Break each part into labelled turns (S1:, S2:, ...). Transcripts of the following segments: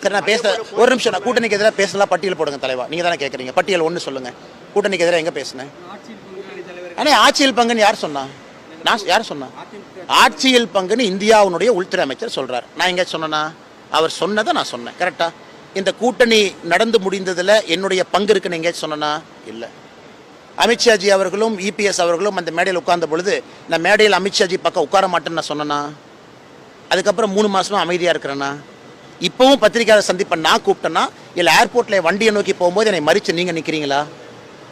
S1: சரி, நான் பேச ஒரு நிமிஷம். நான் கூட்டணிக்கு எதிராக பேசலாம், பட்டியல் போடுங்க தலைவா. நீங்க தானே கேட்குறீங்க, பட்டியல் ஒன்று சொல்லுங்க. கூட்டணிக்கு எதிராக எங்க பேசுனேன்? ஆனால் ஆட்சியில் பங்குன்னு யார் சொன்னா? நான் யார் சொன்னா? ஆட்சியில் பங்குன்னு இந்தியாவுடைய உள்துறை அமைச்சர் சொல்றாரு. நான் எங்க சொன்னா? அவர் சொன்னதை நான் சொன்னேன். கரெக்டா? இந்த கூட்டணி நடந்து முடிந்ததுல என்னுடைய பங்கு இருக்குன்னு எங்கேயாச்சும் சொன்னா? இல்லை. அமித்ஷாஜி அவர்களும் இபிஎஸ் அவர்களும் அந்த மேடையில் உட்கார்ந்த பொழுது நான் மேடையில் அமித்ஷாஜி பக்கம் உட்கார மாட்டேன்னு நான் சொன்னேன்னா? அதுக்கப்புறம் 3 மாசமா அமைதியாக இருக்கிறேன்னா? இப்போவும் பத்திரிகையாளர் சந்திப்பை நான் கூப்பிட்டேன்னா இல்லை ஏர்போர்ட்டில் வண்டியை நோக்கி போகும்போது என்னை மறித்து நீங்கள் நிற்கிறீங்களா?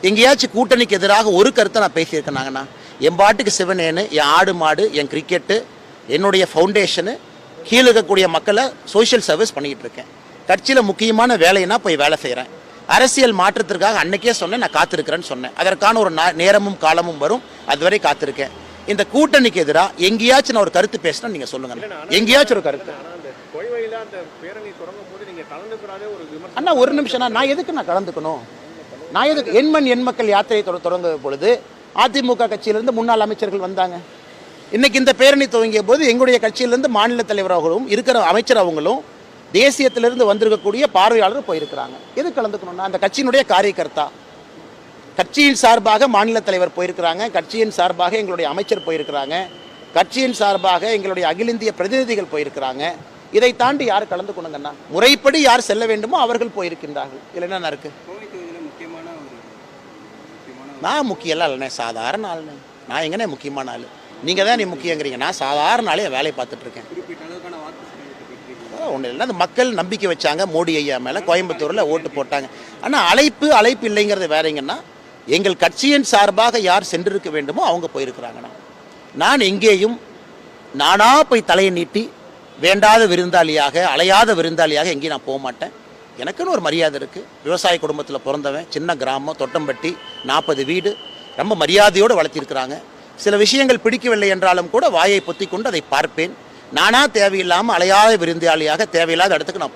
S1: எங்கேயாச்சும் கூட்டணிக்கு எதிராக ஒரு கருத்தை நான் பேசியிருக்கேனாங்கண்ணா? என் பாட்டுக்கு சிவனேன்னு, என் ஆடு மாடு, என் கிரிக்கெட்டு, என்னுடைய ஃபவுண்டேஷனு, கீழே இருக்கக்கூடிய மக்களை சோஷியல் சர்வீஸ் பண்ணிக்கிட்டு இருக்கேன். கட்சியில் முக்கியமான வேலைன்னா போய் வேலை செய்கிறேன். அரசியல் மாற்றத்திற்காக அன்னைக்கே சொன்னேன், நான் காத்திருக்கிறேன்னு சொன்னேன். அதற்கான ஒரு நேரமும் காலமும் வரும், அதுவரை காத்திருக்கேன். இந்த கூட்டணிக்கு எதிராக எங்கேயாச்சும் நான் ஒரு கருத்து பேசினா நீங்கள் சொல்லுங்க. எங்கேயாச்சும் ஒரு கருத்து அண்ணா, ஒரு நிமிஷம். நான் எதுக்கு நான் கலந்துக்கணும்? நான் எதுக்கு? எண்மண் எண் மக்கள் யாத்திரை தொடங்க பொழுது அதிமுக கட்சியிலிருந்து முன்னாள் அமைச்சர்கள் வந்தாங்க. இன்னைக்கு இந்த பேரணி துவங்கிய போது எங்களுடைய கட்சியிலிருந்து மாநில தலைவர்களும் இருக்கிற அமைச்சர் அவங்களும் தேசியத்திலிருந்து வந்திருக்கக்கூடிய பார்வையாளர் போயிருக்கிறாங்க. எது கலந்துக்கணும்னா அந்த கட்சியினுடைய காரியகர்த்தா, கட்சியின் சார்பாக மாநில தலைவர் போயிருக்கிறாங்க, கட்சியின் சார்பாக எங்களுடைய அமைச்சர் போயிருக்கிறாங்க, கட்சியின் சார்பாக எங்களுடைய அகில இந்திய பிரதிநிதிகள் போயிருக்கிறாங்க. இதை தாண்டி யார் கலந்துக்கணுங்கன்னா முறைப்படி யார் செல்ல வேண்டுமோ அவர்கள் போயிருக்கின்றார்கள். இல்லை என்ன இருக்கு? நான் முக்கியம் இல்லைண்ணே, சாதாரண ஆளுண்ணே. நான் எங்கண்ணே முக்கியமான ஆள்? நீங்கள் தான் நீ முக்கியங்கிறீங்க. நான் சாதாரண ஆளே வேலையை பார்த்துட்டு இருக்கேன். ஒன்றும் இல்லை, அந்த மக்கள் நம்பிக்கை வச்சாங்க மோடி ஐயா மேலே, கோயம்புத்தூரில் ஓட்டு போட்டாங்க. ஆனால் அழைப்பு இல்லைங்கிறது வேறங்கன்னா எங்கள் கட்சியின் சார்பாக யார் சென்றிருக்க வேண்டுமோ அவங்க போயிருக்கிறாங்கண்ணா. நான் எங்கேயும் நானாக போய் தலையை நீட்டி வேண்டாத விருந்தாளியாக, அலையாத விருந்தாளியாக எங்கேயும் நான் போக மாட்டேன். எனக்குன்னு ஒரு மரியாதை இருக்குது. விவசாய குடும்பத்தில் பிறந்தவன், சின்ன கிராமம், தொட்டம்பட்டி, 40 வீடு, ரொம்ப மரியாதையோடு வளர்த்திருக்கிறாங்க. சில விஷயங்கள் பிடிக்கவில்லை என்றாலும் கூட வாயை பொத்தி கொண்டு அதை பார்ப்பேன். நானாக தேவையில்லாமல் அலையாத விருந்தாளியாக தேவையில்லாத இடத்துக்கு நான்